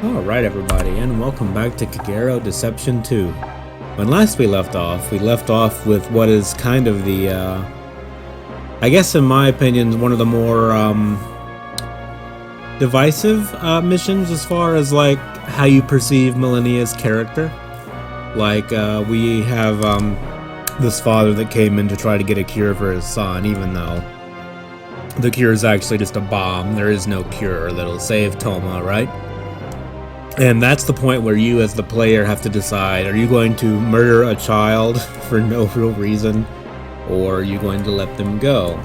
Alright everybody, and welcome back to Kagero Deception 2. When last we left off with what is kind of the, I guess in my opinion, one of the more, divisive, missions as far as, like, how you perceive Millennia's character. Like, we have, this father that came in to try to get a cure for his son, even though the cure is actually just a bomb. There is no cure that'll save Toma, right? And that's the point where you as the player have to decide, are you going to murder a child for no real reason, or are you going to let them go?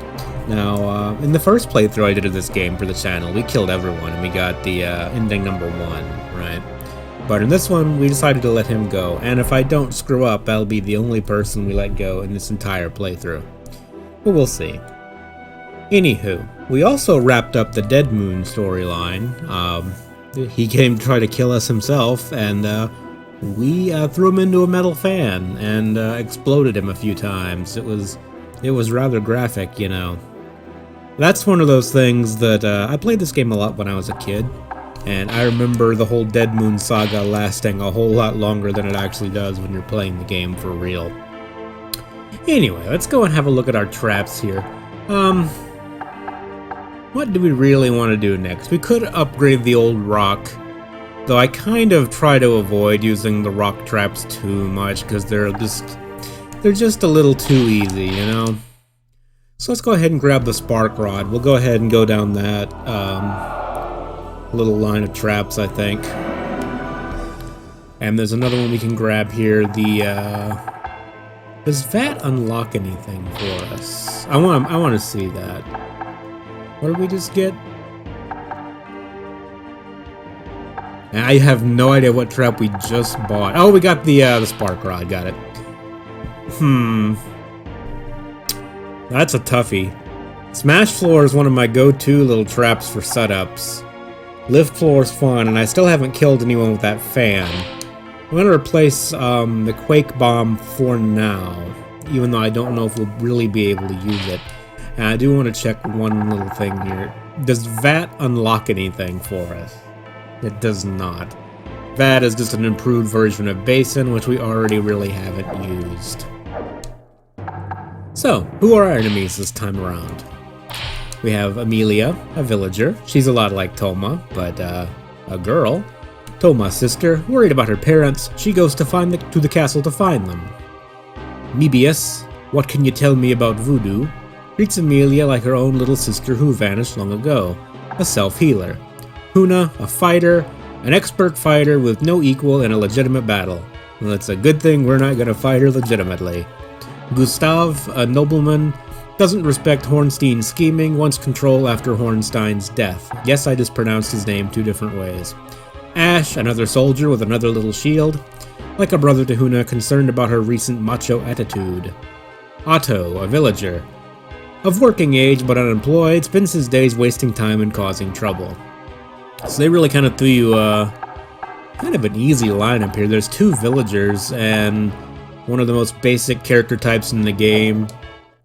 Now, in the first playthrough I did of this game for the channel, we killed everyone and we got the ending number 1, right? But in this one, we decided to let him go, and if I don't screw up, that'll be the only person we let go in this entire playthrough. But we'll see. Anywho, we also wrapped up the Dead Moon storyline. He came to try to kill us himself, and we threw him into a metal fan and exploded him a few times. It was rather graphic, you know. That's one of those things that I played this game a lot when I was a kid, and I remember the whole Dead Moon saga lasting a whole lot longer than it actually does when you're playing the game for real. Anyway, let's go and have a look at our traps here. What do we really want to do next? We could upgrade the old rock, though I kind of try to avoid using the rock traps too much because they're just a little too easy, you know? So let's go ahead and grab the spark rod. We'll go ahead and go down that little line of traps, I think. And there's another one we can grab here. Does that unlock anything for us? I want to see that. What did we just get? I have no idea what trap we just bought. Oh, we got the spark rod. Got it. That's a toughie. Smash floor is one of my go-to little traps for setups. Lift floor is fun, and I still haven't killed anyone with that fan. I'm gonna replace the quake bomb for now, even though I don't know if we'll really be able to use it. And I do want to check one little thing here. Does VAT unlock anything for us? It does not. VAT is just an improved version of Basin, which we already really haven't used. So, who are our enemies this time around? We have Amelia, a villager. She's a lot like Toma, but a girl. Toma's sister, worried about her parents, she goes to the castle to find them. Mebius, what can you tell me about voodoo? Treats Amelia like her own little sister who vanished long ago, a self-healer. Huna, a fighter, an expert fighter with no equal in a legitimate battle. Well, it's a good thing we're not gonna fight her legitimately. Gustav, a nobleman, doesn't respect Hornstein's scheming, wants control after Hornstein's death. Yes, I just pronounced his name 2 different ways. Ash, another soldier with another little shield, like a brother to Huna, concerned about her recent macho attitude. Otto, a villager. Of working age but unemployed, spends his days wasting time and causing trouble. So they really kind of threw you kind of an easy lineup here. There's 2 villagers and one of the most basic character types in the game.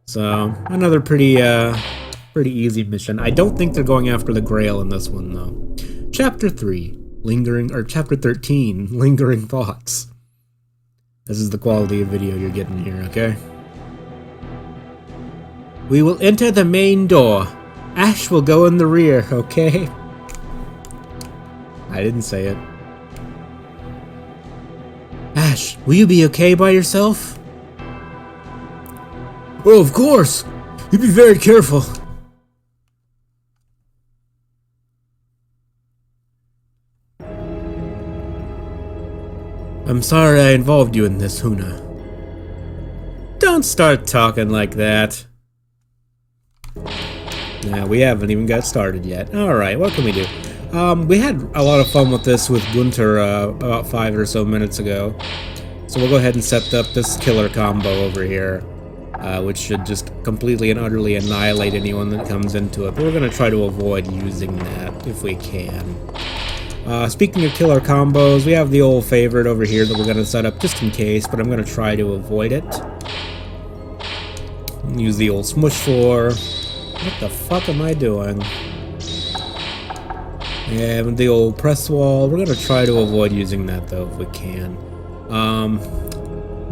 So another pretty easy mission. I don't think they're going after the Grail in this one though. Chapter 3, Chapter 13, Lingering Thoughts. This is the quality of video you're getting here, okay? We will enter the main door. Ash will go in the rear, okay? I didn't say it. Ash, will you be okay by yourself? Oh, of course! You be very careful. I'm sorry I involved you in this, Huna. Don't start talking like that. Nah, we haven't even got started yet. Alright, what can we do? We had a lot of fun with this with Gunter about 5 or so minutes ago. So we'll go ahead and set up this killer combo over here, which should just completely and utterly annihilate anyone that comes into it. But we're going to try to avoid using that if we can. Speaking of killer combos, we have the old favorite over here that we're going to set up just in case, but I'm going to try to avoid it. Use the old smush floor. What the fuck am I doing? Yeah, with the old press wall. We're gonna try to avoid using that though if we can.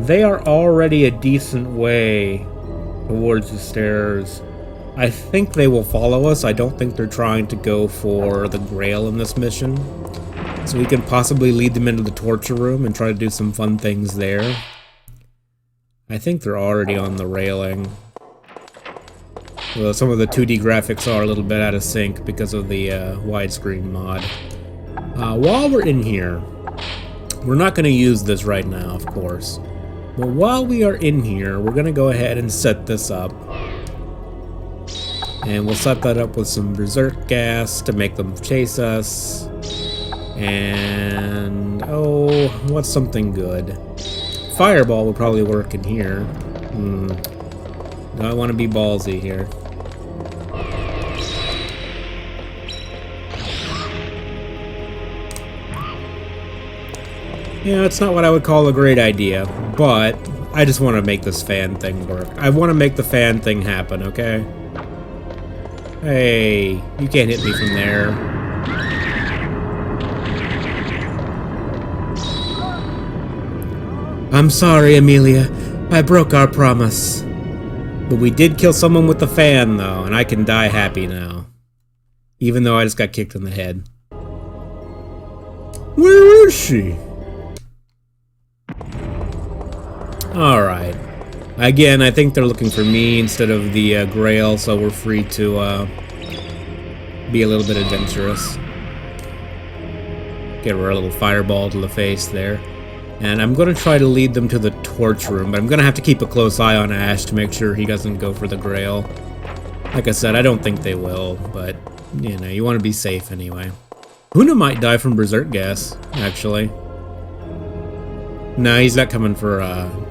They are already a decent way towards the stairs. I think they will follow us. I don't think they're trying to go for the Grail in this mission. So we can possibly lead them into the torture room and try to do some fun things there. I think they're already on the railing. Well, some of the 2D graphics are a little bit out of sync because of the widescreen mod. While we're in here, we're not going to use this right now, of course. But while we are in here, we're going to go ahead and set this up. And we'll set that up with some berserk gas to make them chase us. And, oh, what's something good? Fireball would probably work in here. Do I want to be ballsy here? Yeah, it's not what I would call a great idea, but I just want to make this fan thing work. I want to make the fan thing happen, okay? Hey, you can't hit me from there. I'm sorry, Amelia. I broke our promise. But we did kill someone with the fan, though, and I can die happy now. Even though I just got kicked in the head. Where is she? Alright. Again, I think they're looking for me instead of the Grail, so we're free to be a little bit adventurous. Get her a little fireball to the face there. And I'm going to try to lead them to the torch room, but I'm going to have to keep a close eye on Ash to make sure he doesn't go for the Grail. Like I said, I don't think they will, but, you know, you want to be safe anyway. Huna might die from berserk gas, actually. No, he's not coming for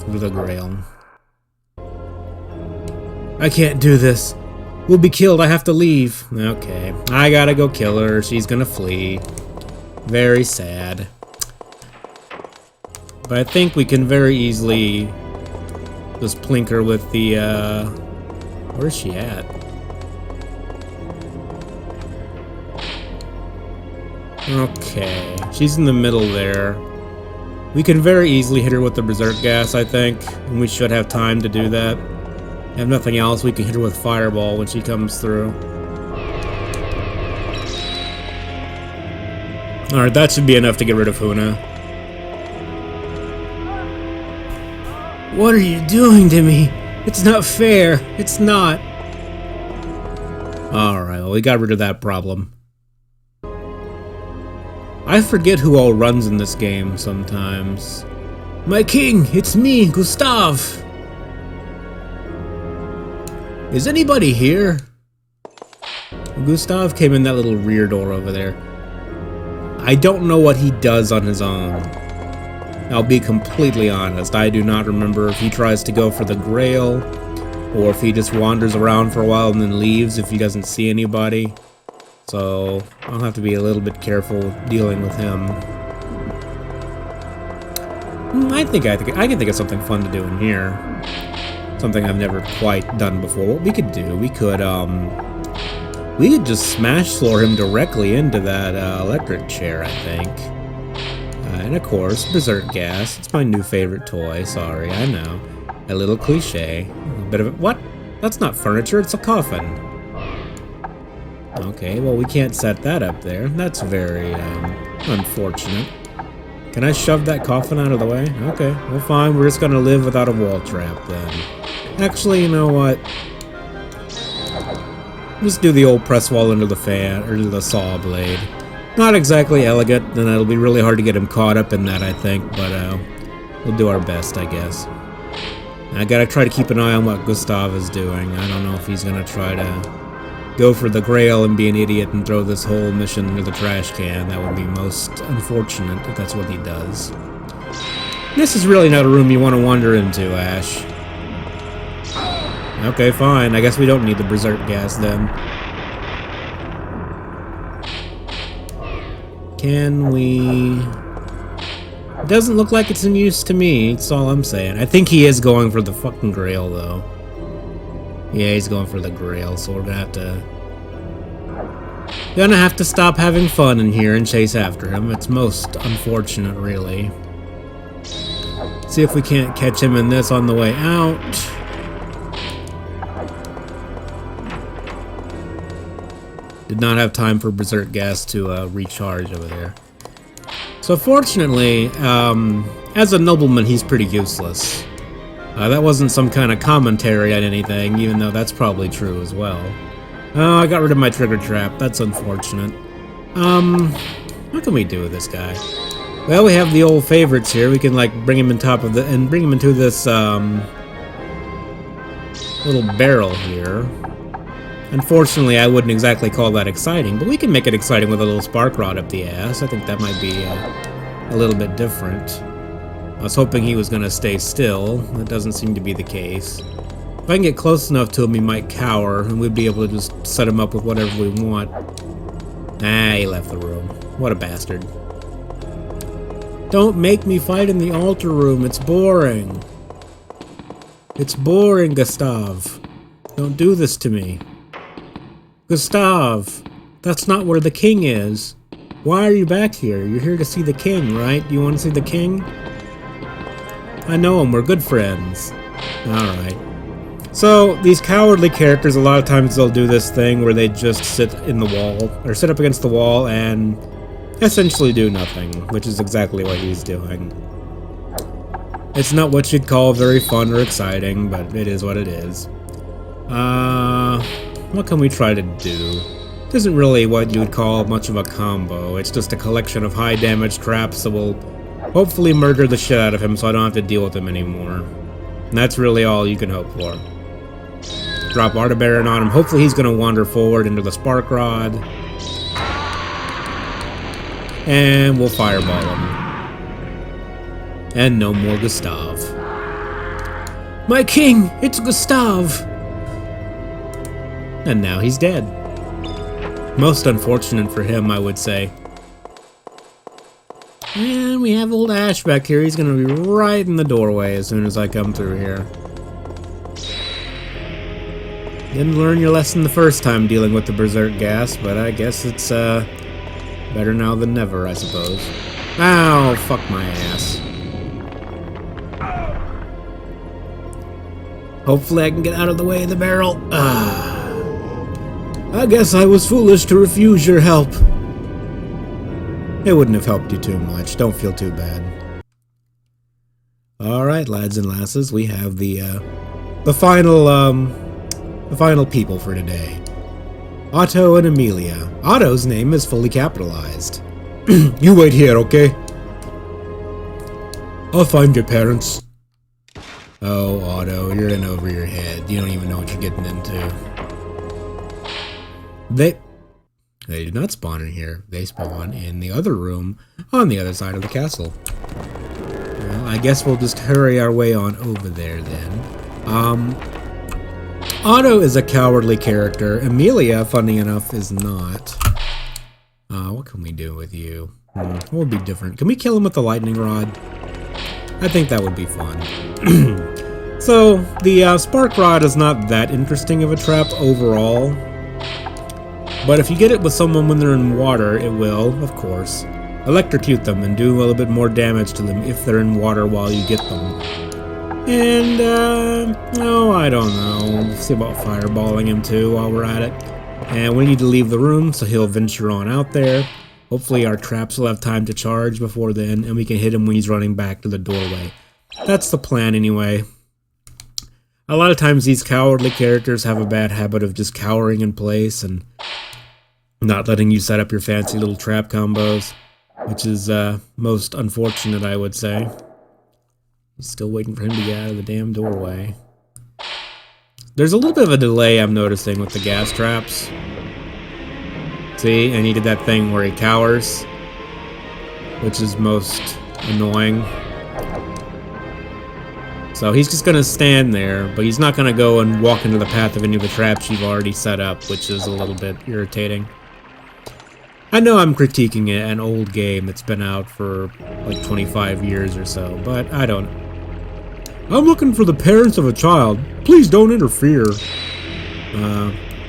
the Grail. I can't do this. We'll be killed. I have to leave. Okay. I gotta go kill her. She's gonna flee. Very sad. But I think we can very easily just plink her with the, where's she at? Okay. She's in the middle there. We can very easily hit her with the berserk gas, I think. And we should have time to do that. If nothing else, we can hit her with fireball when she comes through. Alright, that should be enough to get rid of Huna. What are you doing to me? It's not fair. It's not. Alright, well, we got rid of that problem. I forget who all runs in this game sometimes. My king, it's me, Gustav. Is anybody here? Gustav came in that little rear door over there. I don't know what he does on his own. I'll be completely honest. I do not remember if he tries to go for the Grail, or if he just wanders around for a while and then leaves if he doesn't see anybody. So I'll have to be a little bit careful dealing with him. I can think of something fun to do in here. Something I've never quite done before. What we could do, we could just smash floor him directly into that electric chair, I think. And of course, berserk gas. It's my new favorite toy. Sorry, I know. A little cliche. A bit of it. What? That's not furniture. It's a coffin. Okay, well we can't set that up there. That's very unfortunate. Can I shove that coffin out of the way? Okay, well fine. We're just gonna live without a wall trap then. Actually, you know what? Just do the old press wall into the fan, or the saw blade. Not exactly elegant, and it'll be really hard to get him caught up in that, I think, but we'll do our best, I guess. I gotta try to keep an eye on what Gustav is doing. I don't know if he's gonna try to go for the Grail and be an idiot and throw this whole mission into the trash can. That would be most unfortunate if that's what he does. This is really not a room you want to wander into, Ash. Okay, fine. I guess we don't need the berserk gas then. Can we... It doesn't look like it's in use to me, that's all I'm saying. I think he is going for the fucking Grail, though. Yeah, he's going for the Grail, so we're gonna have to Gonna have to stop having fun in here and chase after him. It's most unfortunate, really. See if we can't catch him in this on the way out. Did not have time for Berserk Gas to recharge over there. So fortunately, as a nobleman, he's pretty useless. That wasn't some kind of commentary on anything, even though that's probably true as well. Oh, I got rid of my trigger trap. That's unfortunate. What can we do with this guy? Well, we have the old favorites here. We can, like, bring him in top of the... and bring him into this, little barrel here. Unfortunately, I wouldn't exactly call that exciting, but we can make it exciting with a little spark rod up the ass. I think that might be a little bit different. I was hoping he was going to stay still. That doesn't seem to be the case. If I can get close enough to him, he might cower, and we'd be able to just set him up with whatever we want. Ah, he left the room. What a bastard. Don't make me fight in the altar room. It's boring. It's boring, Gustav. Don't do this to me. Gustav, that's not where the king is. Why are you back here? You're here to see the king, right? You want to see the king? I know him. We're good friends. Alright. So, these cowardly characters, a lot of times they'll do this thing where they just sit in the wall, or sit up against the wall and essentially do nothing, which is exactly what he's doing. It's not what you'd call very fun or exciting, but it is what it is. What can we try to do? It isn't really what you would call much of a combo. It's just a collection of high damage traps that will hopefully murder the shit out of him so I don't have to deal with him anymore. And that's really all you can hope for. Drop Artabaran on him. Hopefully he's going to wander forward into the Spark Rod. And we'll fireball him. And no more Gustav. My king! It's Gustav! And now he's dead. Most unfortunate for him, I would say. And we have old Ash back here. He's gonna be right in the doorway as soon as I come through here. Didn't learn your lesson the first time dealing with the Berserk Gas, but I guess it's better now than never, I suppose. Ow, fuck my ass. Hopefully I can get out of the way of the barrel. I guess I was foolish to refuse your help. It wouldn't have helped you too much. Don't feel too bad. Alright, lads and lasses, we have the final people for today. Otto and Amelia. Otto's name is fully capitalized. You wait here, okay? I'll find your parents. Oh, Otto, you're in over your head. You don't even know what you're getting into. They do not spawn in here. They spawn in the other room on the other side of the castle. Well, I guess we'll just hurry our way on over there then. Otto is a cowardly character. Amelia, funny enough, is not. What can we do with you? What would be different? Can we kill him with the lightning rod? I think that would be fun. So, the spark rod is not that interesting of a trap overall. But if you get it with someone when they're in water, it will, of course, electrocute them and do a little bit more damage to them if they're in water while you get them. And, oh, I don't know. We'll see about fireballing him too while we're at it. And we need to leave the room, so he'll venture on out there. Hopefully our traps will have time to charge before then, and we can hit him when he's running back to the doorway. That's the plan anyway. A lot of times these cowardly characters have a bad habit of just cowering in place and not letting you set up your fancy little trap combos, which is most unfortunate, I would say. Still waiting for him to get out of the damn doorway. There's a little bit of a delay I'm noticing with the gas traps. See, and he did that thing where he cowers, which is most annoying. So he's just gonna stand there, but he's not gonna go and walk into the path of any of the traps you've already set up, which is a little bit irritating. I know I'm critiquing an old game that's been out for like 25 years or so, but I don't. I'm looking for the parents of a child. Please don't interfere.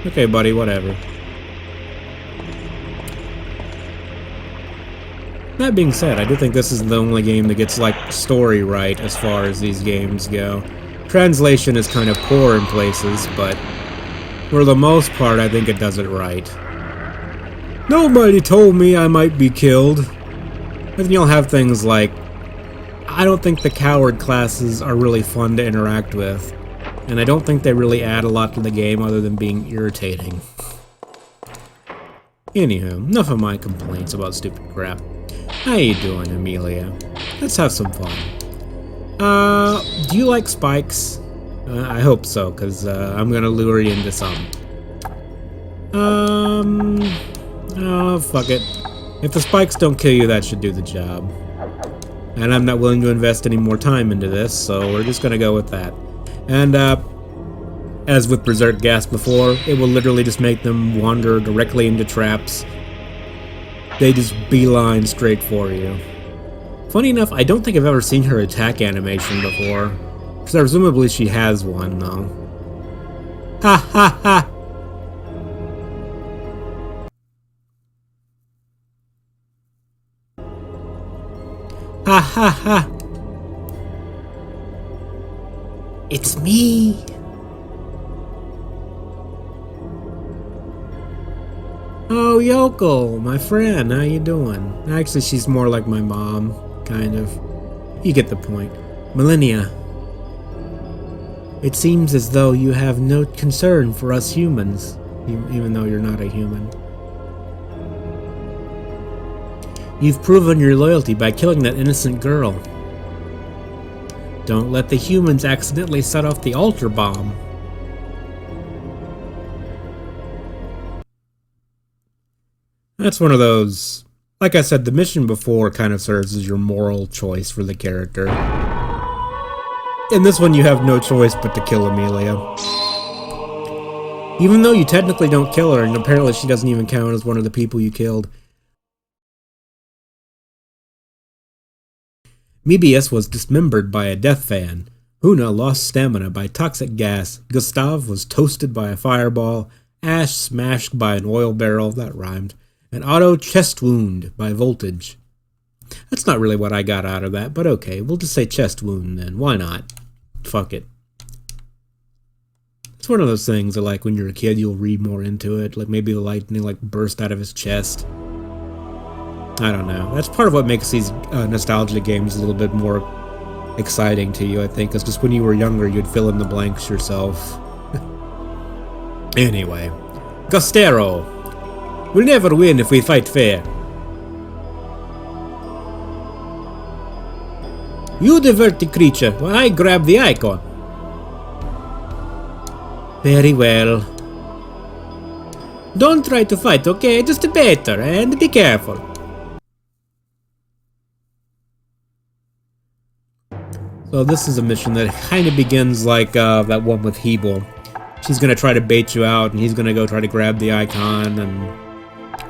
Okay, buddy, whatever. That being said, I do think this is the only game that gets, like, story right as far as these games go. Translation is kind of poor in places, but for the most part, I think it does it right. Nobody told me I might be killed. And then you'll have things like, I don't think the coward classes are really fun to interact with, and I don't think they really add a lot to the game other than being irritating. Anywho, enough of my complaints about stupid crap. How you doing, Amelia? Let's have some fun. Do you like spikes? I hope so, because I'm gonna lure you into some. Oh, fuck it. If the spikes don't kill you, that should do the job. And I'm not willing to invest any more time into this, so we're just gonna go with that. And, as with Berserk Gas before, it will literally just make them wander directly into traps. They just beeline straight for you. Funny enough, I don't think I've ever seen her attack animation before. Presumably she has one, though. Ha ha ha! Ha ha ha! It's me! Oh, Yoko, my friend, how you doing? Actually, she's more like my mom, kind of. You get the point. Millennia. It seems as though you have no concern for us humans, even though you're not a human. You've proven your loyalty by killing that innocent girl. Don't let the humans accidentally set off the altar bomb. That's one of those... Like I said, the mission before kind of serves as your moral choice for the character. In this one, you have no choice but to kill Amelia. Even though you technically don't kill her, and apparently she doesn't even count as one of the people you killed. Mebius was dismembered by a death fan. Huna lost stamina by toxic gas. Gustav was toasted by a fireball. Ash smashed by an oil barrel. That rhymed. And Otto chest wound by voltage. That's not really what I got out of that, but okay, we'll just say chest wound then. Why not? Fuck it. It's one of those things that, like, when you're a kid, you'll read more into it. Like, maybe the lightning, like, burst out of his chest. I don't know. That's part of what makes these nostalgia games a little bit more exciting to you, I think. It's just when you were younger, you'd fill in the blanks yourself. Anyway. Gostero. We'll never win if we fight fair. You divert the creature while I grab the icon. Very well. Don't try to fight, okay? Just better, and be careful. So this is a mission that kind of begins like that one with Hebel. She's gonna try to bait you out, and he's gonna go try to grab the icon, and...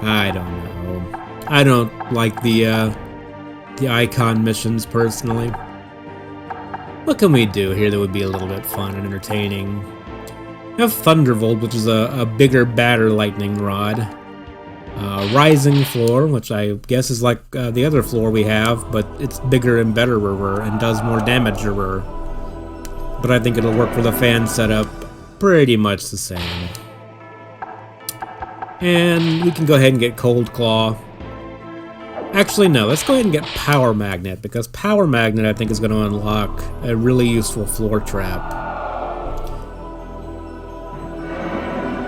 I don't know. I don't like the icon missions, personally. What can we do here that would be a little bit fun and entertaining? We have Thunderbolt, which is a bigger, badder lightning rod. Rising Floor, which I guess is like the other floor we have, but it's bigger and betterer and does more damage-er. But I think it'll work for the fan setup pretty much the same. And we can go ahead and get Cold Claw. Actually, no, let's go ahead and get Power Magnet, because Power Magnet, I think, is going to unlock a really useful floor trap.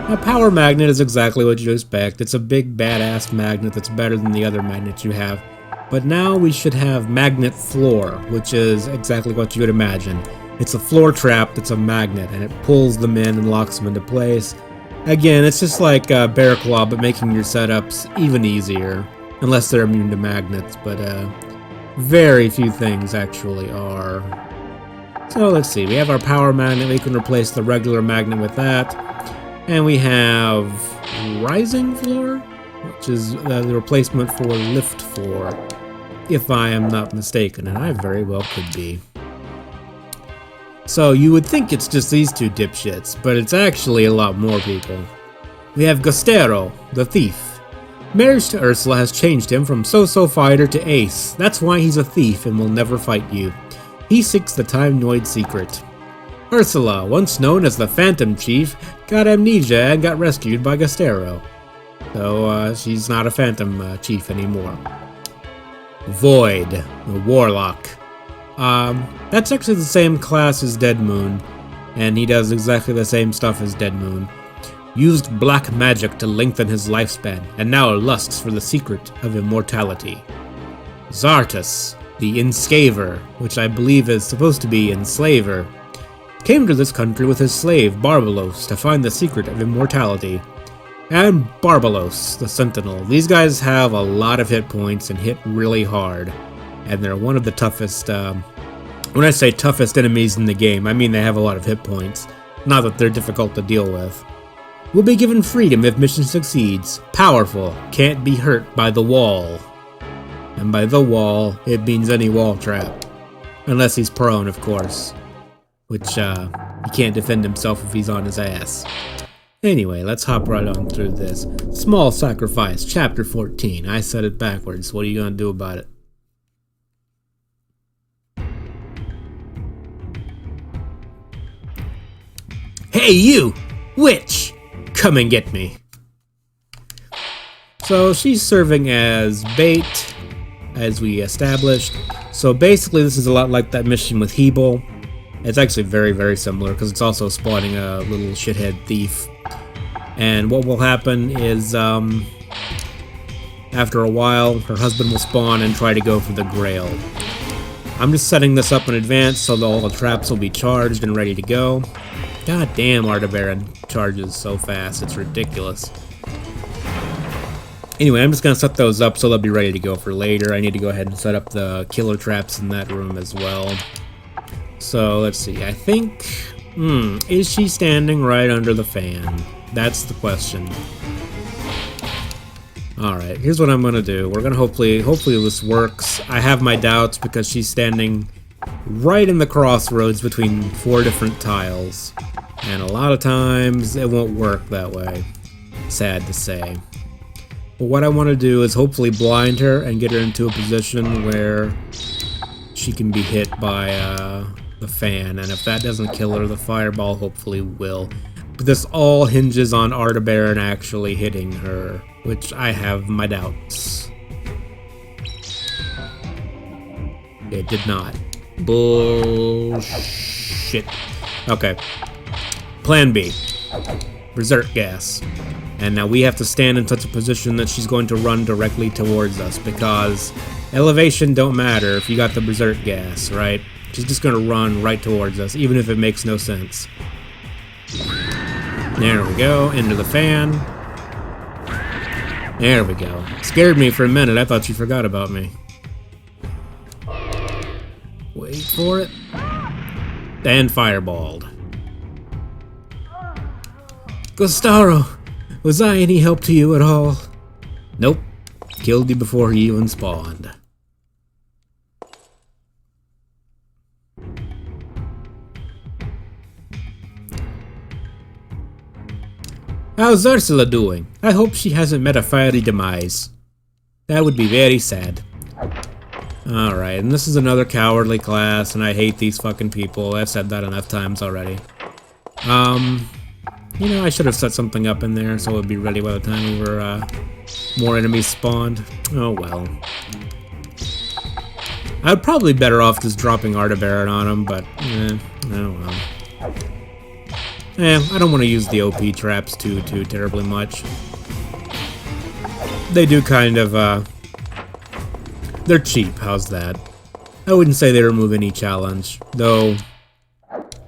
Now, Power Magnet is exactly what you expect. It's a big, badass magnet that's better than the other magnets you have. But now we should have Magnet Floor, which is exactly what you would imagine. It's a floor trap that's a magnet, and it pulls them in and locks them into place. Again, it's just like Bear Claw, but making your setups even easier. Unless they're immune to magnets, but very few things actually are. So let's see, we have our Power Magnet, we can replace the regular magnet with that. And we have Rising Floor, which is the replacement for Lift Floor, if I am not mistaken, and I very well could be. So you would think it's just these two dipshits, but it's actually a lot more people. We have Gostero, the thief. Marriage to Ursula has changed him from so-so fighter to ace. That's why he's a thief and will never fight you. He seeks the time-noid secret. Ursula, once known as the Phantom Chief, got amnesia and got rescued by Kagero. So, she's not a Phantom Chief anymore. Void, the Warlock. That's actually the same class as Dead Moon, and he does exactly the same stuff as Dead Moon. Used black magic to lengthen his lifespan, and now lusts for the secret of immortality. Zartus, the Enskaver, which I believe is supposed to be Enslaver, came to this country with his slave, Barbalos, to find the secret of immortality. And Barbalos, the Sentinel. These guys have a lot of hit points and hit really hard. And they're one of the toughest, when I say toughest enemies in the game, I mean they have a lot of hit points. Not that they're difficult to deal with. Will be given freedom if mission succeeds. Powerful, can't be hurt by the wall. And by the wall, it means any wall trap. Unless he's prone, of course. Which, he can't defend himself if he's on his ass. Anyway, let's hop right on through this. Small Sacrifice, Chapter 14. I said it backwards. What are you gonna do about it? Hey, you! Witch! Come and get me. So she's serving as bait, as we established. So basically this is a lot like that mission with Hebel. It's actually very, very similar because it's also spawning a little shithead thief. And what will happen is, after a while, her husband will spawn and try to go for the Grail. I'm just setting this up in advance so that all the traps will be charged and ready to go. God damn, Artabaran charges so fast, it's ridiculous. Anyway, I'm just gonna set those up so they'll be ready to go for later. I need to go ahead and set up the killer traps in that room as well. So, let's see, I think... is she standing right under the fan? That's the question. Alright, here's what I'm gonna do. We're gonna hopefully this works. I have my doubts because she's standing right in the crossroads between 4 different tiles. And a lot of times, it won't work that way. Sad to say. But what I want to do is hopefully blind her and get her into a position where she can be hit by the fan. And if that doesn't kill her, the fireball hopefully will. But this all hinges on Artabaran actually hitting her, which I have my doubts. It did not. Bullshit. Okay. Plan B. Berserk gas. And now we have to stand in such a position that she's going to run directly towards us, because elevation don't matter if you got the berserk gas, right? She's just going to run right towards us, even if it makes no sense. There we go, into the fan. There we go. Scared me for a minute, I thought she forgot about me. Wait for it. And fireballed. Gostaro, was I any help to you at all? Nope. Killed you before he even spawned. How's Ursula doing? I hope she hasn't met a fiery demise. That would be very sad. Alright, and this is another cowardly class, and I hate these fucking people. I've said that enough times already. You know, I should have set something up in there so it would be ready by the time we were, more enemies spawned. Oh well. I'd probably be better off just dropping Artabaran on him, but, oh well. I don't want to use the OP traps too terribly much. They do kind of, they're cheap, how's that? I wouldn't say they remove any challenge, though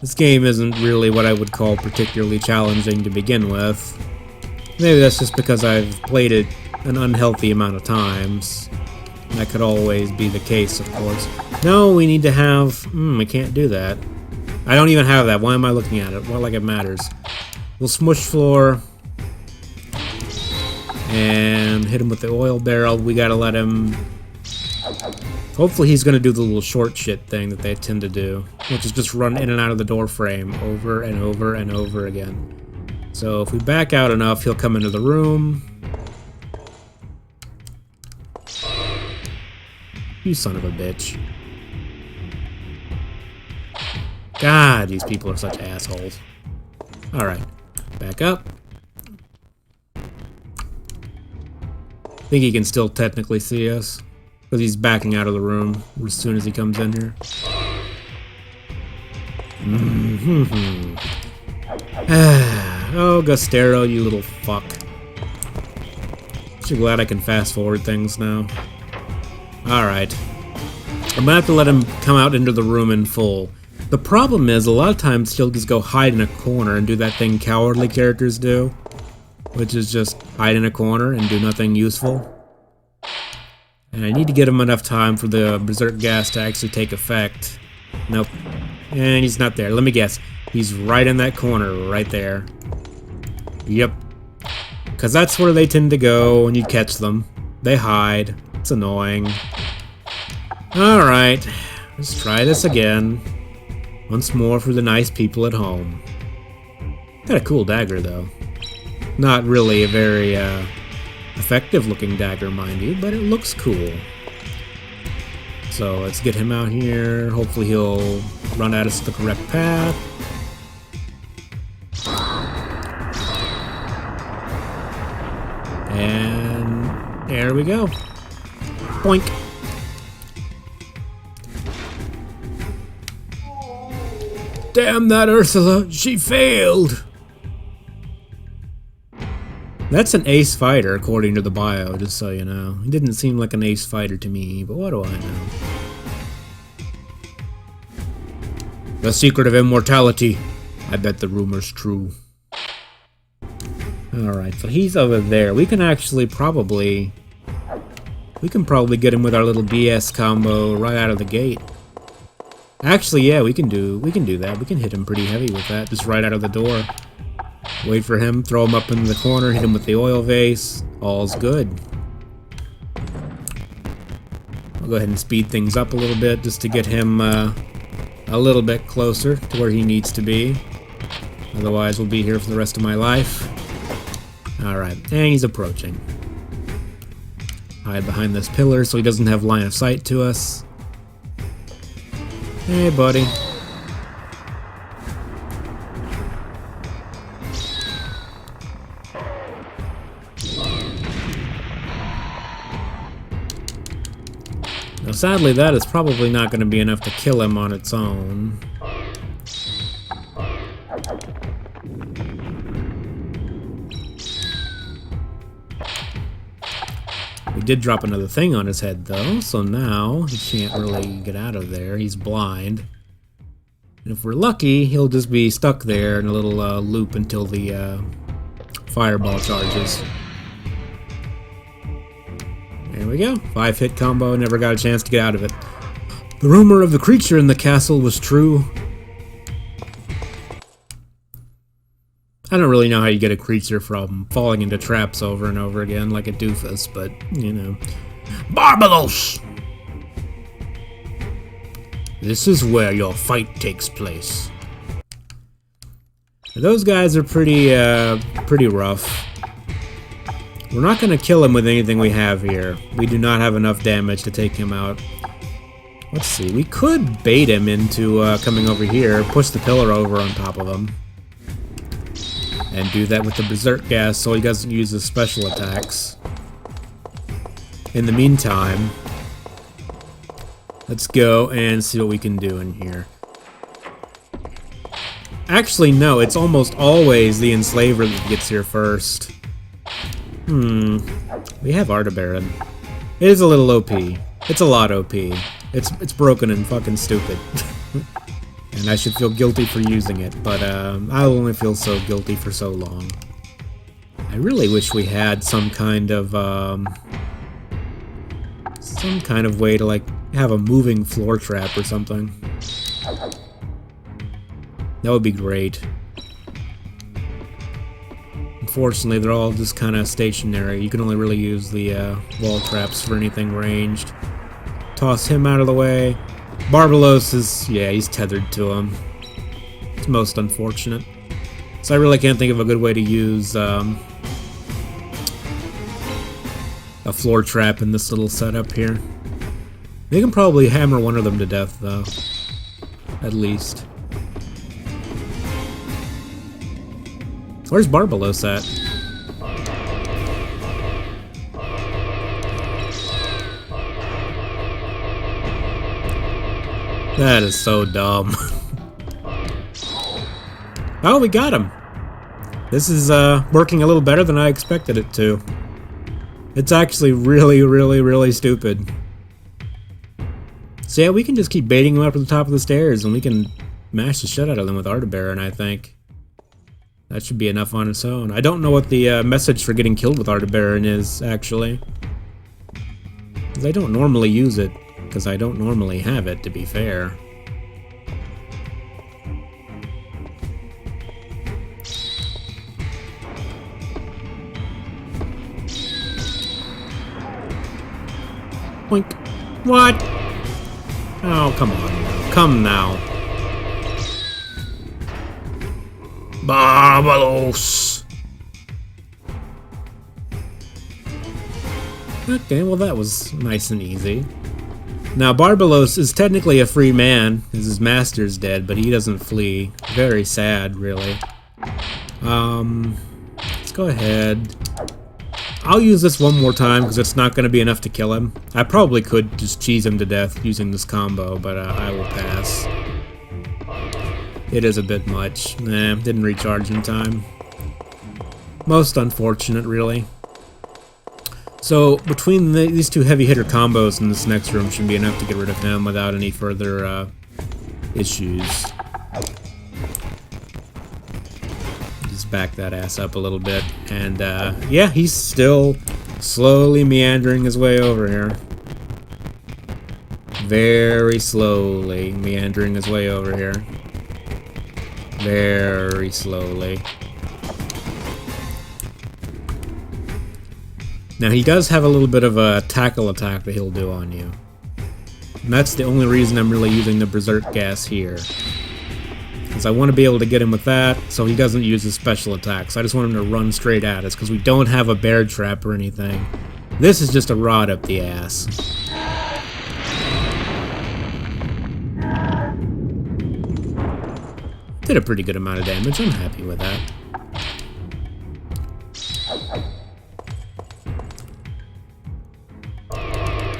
this game isn't really what I would call particularly challenging to begin with. Maybe that's just because I've played it an unhealthy amount of times. That could always be the case, of course. No, we need to have... I can't do that. I don't even have that. Why am I looking at it? Well, like it matters. We'll smush floor. And hit him with the oil barrel. We gotta let him... Hopefully he's gonna do the little short shit thing that they tend to do, which is just run in and out of the door frame over and over and over again. So if we back out enough, he'll come into the room. You son of a bitch. God, these people are such assholes. Alright, back up. I think he can still technically see us, because he's backing out of the room as soon as he comes in here. Oh, Gustero, you little fuck. Aren't you glad I can fast forward things now? Alright. I'm gonna have to let him come out into the room in full. The problem is, a lot of times he'll just go hide in a corner and do that thing cowardly characters do, which is just hide in a corner and do nothing useful. And I need to get him enough time for the berserk gas to actually take effect. Nope. And he's not there. Let me guess. He's right in that corner, right there. Yep. Because that's where they tend to go when you catch them. They hide. It's annoying. Alright. Let's try this again. Once more for the nice people at home. Got a cool dagger, though. Not really a very, effective looking dagger, mind you, but it looks cool. So let's get him out here. Hopefully he'll run at us the correct path. And there we go. Boink. Damn that Ursula, she failed! That's an ace fighter, according to the bio, just so you know. He didn't seem like an ace fighter to me, but what do I know? The secret of immortality. I bet the rumor's true. Alright, so he's over there. We can actually probably... We can probably get him with our little BS combo right out of the gate. Actually, yeah, we can do that. We can hit him pretty heavy with that, just right out of the door. Wait for him, throw him up in the corner, hit him with the oil vase. All's good. I'll go ahead and speed things up a little bit just to get him a little bit closer to where he needs to be. Otherwise, we'll be here for the rest of my life. Alright, and he's approaching. Hide behind this pillar so he doesn't have line of sight to us. Hey, buddy. Now, sadly, that is probably not going to be enough to kill him on its own. We did drop another thing on his head, though, so now he can't really get out of there. He's blind. And if we're lucky, he'll just be stuck there in a little loop until the fireball charges. There we go. 5-hit combo, never got a chance to get out of it. The rumor of the creature in the castle was true. I don't really know how you get a creature from falling into traps over and over again like a doofus, but, you know. Barbalos! This is where your fight takes place. Those guys are pretty rough. We're not going to kill him with anything we have here. We do not have enough damage to take him out. Let's see, we could bait him into coming over here, push the pillar over on top of him. And do that with the berserk gas so he doesn't use his special attacks. In the meantime, let's go and see what we can do in here. Actually, no, it's almost always the enslaver that gets here first. We have Artabaran. It is a little OP. It's a lot OP. It's broken and fucking stupid. And I should feel guilty for using it, but I'll only feel so guilty for so long. I really wish we had some kind of way to, like, have a moving floor trap or something. That would be great. Unfortunately, they're all just kind of stationary. You can only really use the wall traps for anything ranged. Toss him out of the way. Barbalos is, yeah, he's tethered to him. It's most unfortunate. So I really can't think of a good way to use a floor trap in this little setup here. They can probably hammer one of them to death, though. At least. Where's Barbalos at? That is so dumb. Oh, we got him. This is working a little better than I expected it to. It's actually really, really, really stupid. So yeah, we can just keep baiting him up to the top of the stairs, and we can mash the shit out of them with Artabaran, I think. That should be enough on its own. I don't know what the message for getting killed with Artabaran is, actually. Because I don't normally use it. Because I don't normally have it, to be fair. Boink. What? Oh, come on now. Come now. Barbalos! Okay, well that was nice and easy. Now, Barbalos is technically a free man, because his master's dead, but he doesn't flee. Very sad, really. Let's go ahead. I'll use this one more time, because it's not going to be enough to kill him. I probably could just cheese him to death using this combo, but I will pass. It is a bit much. Nah, didn't recharge in time. Most unfortunate, really. So, between these two heavy hitter combos in this next room should be enough to get rid of him without any further issues. Just back that ass up a little bit. And yeah, he's still slowly meandering his way over here. Very slowly meandering his way over here. Very slowly. Now, he does have a little bit of a tackle attack that he'll do on you. And that's the only reason I'm really using the Berserk Gas here. Because I want to be able to get him with that, so he doesn't use his special attacks. I just want him to run straight at us, because we don't have a bear trap or anything. This is just a rod up the ass. Did a pretty good amount of damage. I'm happy with that.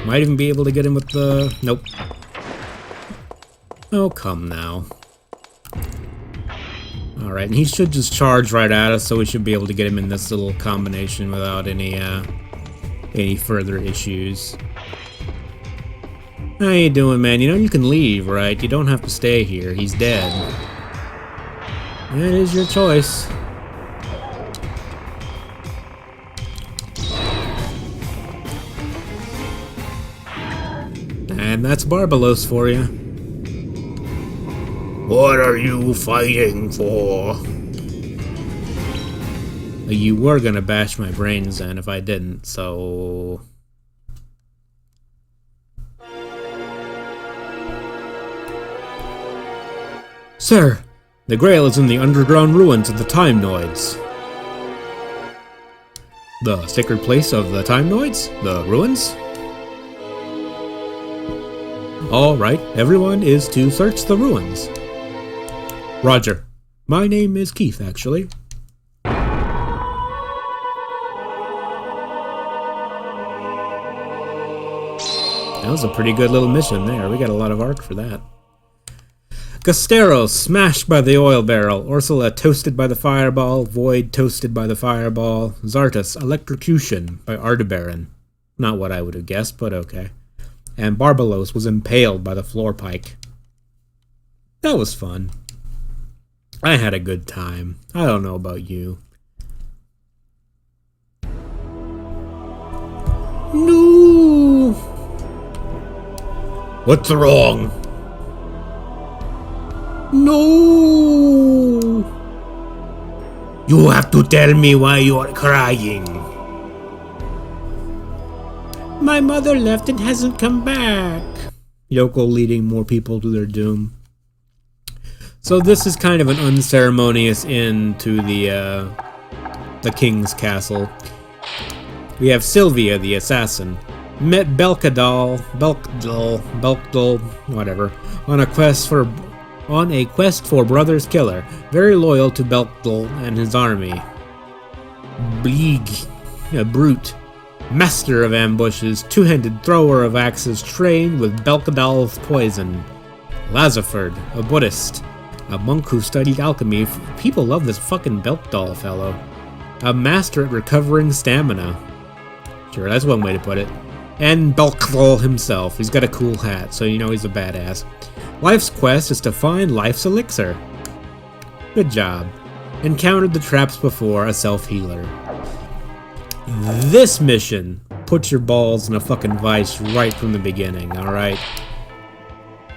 Might even be able to get him with the... Nope. Oh, come now. Alright, and he should just charge right at us, so we should be able to get him in this little combination without any further issues. How you doing, man? You know you can leave, right? You don't have to stay here. He's dead. That is your choice. And that's Barbalos for you. What are you fighting for? You were gonna bash my brains in if I didn't, so... Sir, the Grail is in the underground ruins of the Time Noids. The sacred place of the Time Noids? The ruins? Alright, everyone is to search the ruins. Roger. My name is Keith, actually. That was a pretty good little mission there. We got a lot of arc for that. Gasteros smashed by the oil barrel. Ursula toasted by the fireball. Void toasted by the fireball. Zartus electrocution by Artabaran. Not what I would have guessed, but okay. And Barbalos was impaled by the floor pike. That was fun. I had a good time. I don't know about you. No! What's wrong? No! You have to tell me why you are crying. My mother left and hasn't come back. Yoko leading more people to their doom. So this is kind of an unceremonious end to the king's castle. We have Sylvia, the assassin. met Belkadal, whatever, on a quest for Brother's Killer, very loyal to Belkdal and his army. Bleeg, a brute, master of ambushes, two-handed thrower of axes, trained with Belkadal's poison. Lazaford, a Buddhist, a monk who studied alchemy. People love this fucking Belkdal fellow. A master at recovering stamina. Sure, that's one way to put it. And Belkdal himself. He's got a cool hat, so you know he's a badass. Life's quest is to find life's elixir. Good job. Encountered the traps before, a self-healer. This mission puts your balls in a fucking vice right from the beginning, alright?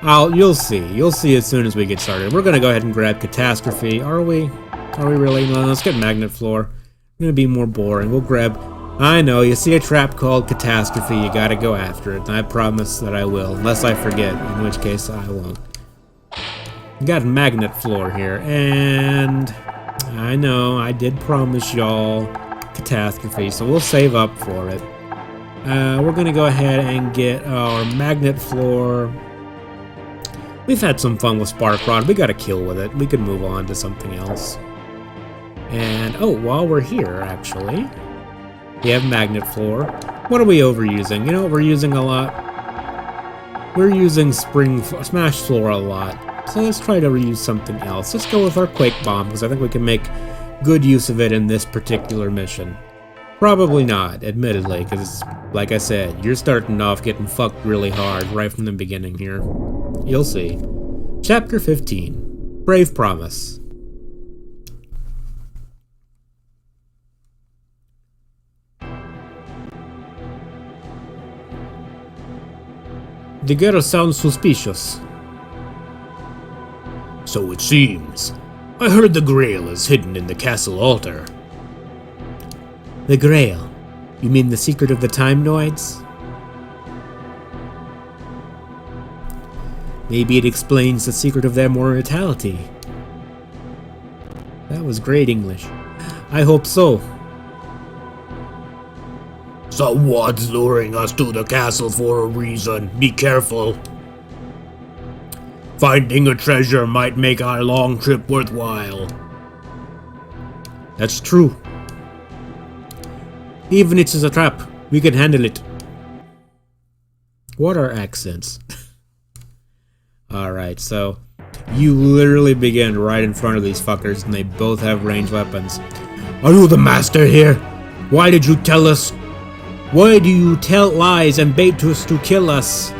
You'll see. You'll see as soon as we get started. We're gonna go ahead and grab Catastrophe. Are we? Are we really? No, let's get Magnet Floor. Gonna be more boring. We'll grab... I know, you see a trap called Catastrophe, you gotta go after it, and I promise that I will, unless I forget, in which case I won't. Got Magnet Floor here, and... I know, I did promise y'all Catastrophe, so we'll save up for it. We're gonna go ahead and get our Magnet Floor. We've had some fun with Spark Rod, we got a kill with it, we could move on to something else. And, oh, while we're here, actually... We have Magnet Floor. What are we overusing? You know what we're using a lot? We're using Smash Floor a lot. So let's try to reuse something else. Let's go with our Quake Bomb, because I think we can make good use of it in this particular mission. Probably not, admittedly, because, like I said, you're starting off getting fucked really hard right from the beginning here. You'll see. Chapter 15. Brave Promise. Kagero sounds suspicious. So it seems. I heard the Grail is hidden in the castle altar. The Grail? You mean the secret of the Time Noids? Maybe it explains the secret of their mortality. That was great English. I hope so. Someone's luring us to the castle for a reason. Be careful. Finding a treasure might make our long trip worthwhile. That's true. Even if it's a trap, we can handle it. What are accents? Alright, so you literally begin right in front of these fuckers and they both have ranged weapons. Are you the master here? Why did you tell us? Why do you tell lies and bait us to kill us?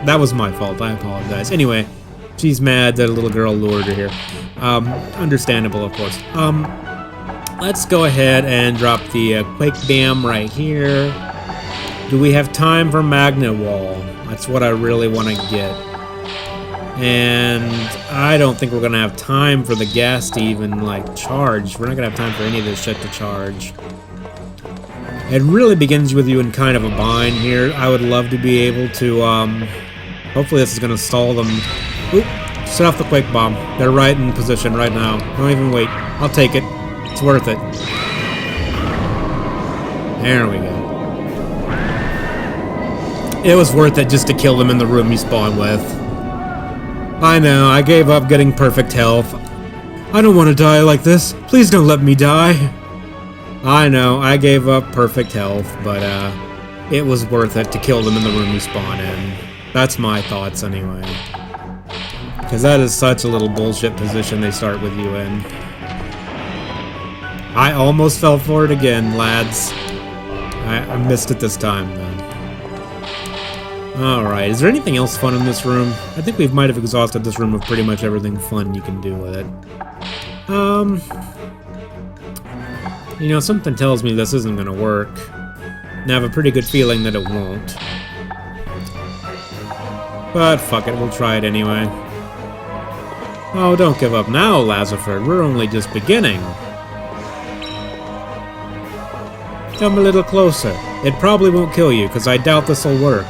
That was my fault, I apologize. Anyway, she's mad that a little girl lured her here. Understandable, of course. Let's go ahead and drop the Quake Dam right here. Do we have time for Magnet Wall? That's what I really want to get. And I don't think we're going to have time for the gas to even, like, charge. We're not going to have time for any of this shit to charge. It really begins with you in kind of a bind here. I would love to be able to, hopefully this is going to stall them. Oop, set off the Quake Bomb. They're right in position right now. Don't even wait. I'll take it. It's worth it. There we go. It was worth it just to kill them in the room you spawn with. I know, I gave up getting perfect health. I don't want to die like this. Please don't let me die. I know, I gave up perfect health, but it was worth it to kill them in the room you spawn in. That's my thoughts anyway. Because that is such a little bullshit position they start with you in. I almost fell for it again, lads. I missed it this time, though. Alright, is there anything else fun in this room? I think we might have exhausted this room of pretty much everything fun you can do with it. You know, something tells me this isn't gonna work. And I have a pretty good feeling that it won't. But fuck it, we'll try it anyway. Oh, don't give up now, Lazaford. We're only just beginning. Come a little closer. It probably won't kill you, because I doubt this'll work.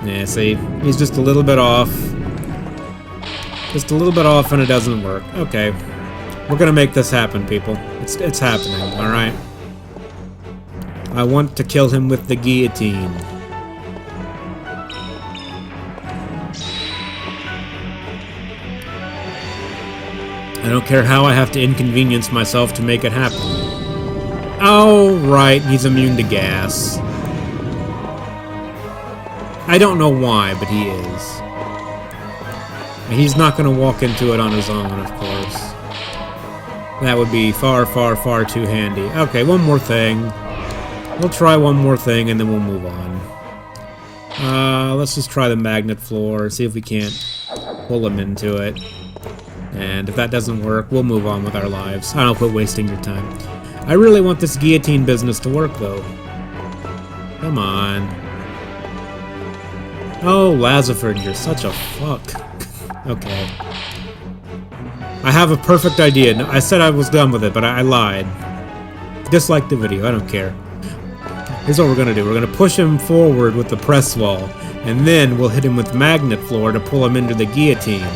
Yeah, see? He's just a little bit off. Just a little bit off and it doesn't work. Okay. We're gonna make this happen, people. It's happening, alright? I want to kill him with the guillotine. I don't care how I have to inconvenience myself to make it happen. Oh, right, he's immune to gas. I don't know why, but he is. And he's not going to walk into it on his own, of course. That would be far, far, far too handy. Okay, one more thing. We'll try one more thing, and then we'll move on. Let's just try the magnet floor, see if we can't pull him into it. And if that doesn't work, we'll move on with our lives. I don't quit wasting your time. I really want this guillotine business to work, though. Come on. Oh, Lazaford, you're such a fuck. Okay. I have a perfect idea. No, I said I was done with it, but I lied. Dislike the video, I don't care. Here's what we're gonna do. We're gonna push him forward with the press wall, and then we'll hit him with magnet floor to pull him into the guillotine.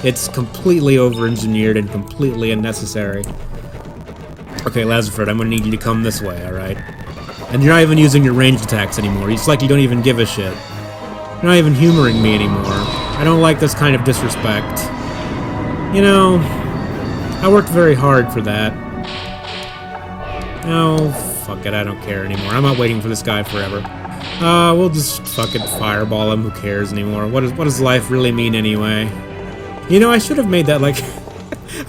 It's completely over-engineered and completely unnecessary. Okay, Lazarford, I'm gonna need you to come this way, alright? And you're not even using your ranged attacks anymore. It's like you don't even give a shit. You're not even humoring me anymore. I don't like this kind of disrespect. You know, I worked very hard for that. Oh, fuck it, I don't care anymore. I'm not waiting for this guy forever. We'll just fucking fireball him. Who cares anymore? What does life really mean anyway? You know, I should have made that, like...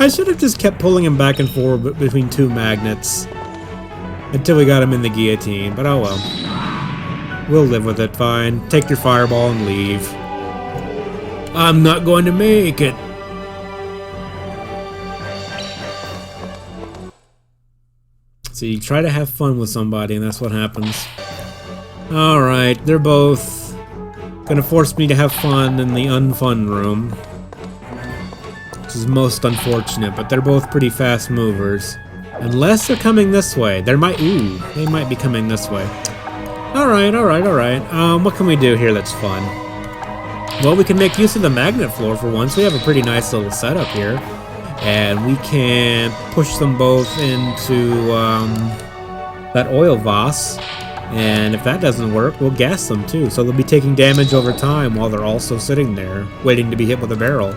I should have just kept pulling him back and forth between two magnets. Until we got him in the guillotine, but oh well. We'll live with it, fine. Take your fireball and leave. I'm not going to make it. So you try to have fun with somebody, and that's what happens. Alright, they're both gonna force me to have fun in the unfun room. Which is most unfortunate, but they're both pretty fast movers. Unless they're coming this way. They might be coming this way. Alright. What can we do here that's fun? Well, we can make use of the magnet floor for once. We have a pretty nice little setup here. And we can push them both into that oil vase. And if that doesn't work, we'll gas them too. So they'll be taking damage over time while they're also sitting there, waiting to be hit with a barrel.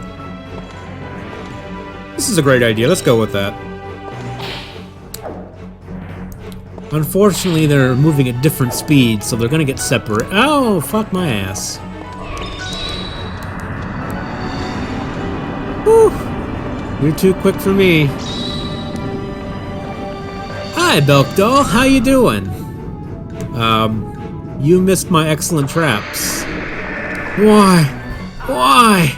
This is a great idea. Let's go with that. Unfortunately, they're moving at different speeds, so they're gonna get separate. Oh, fuck my ass. Whew. You're too quick for me. Hi, Belkdoll. How you doing? You missed my excellent traps. Why? Why?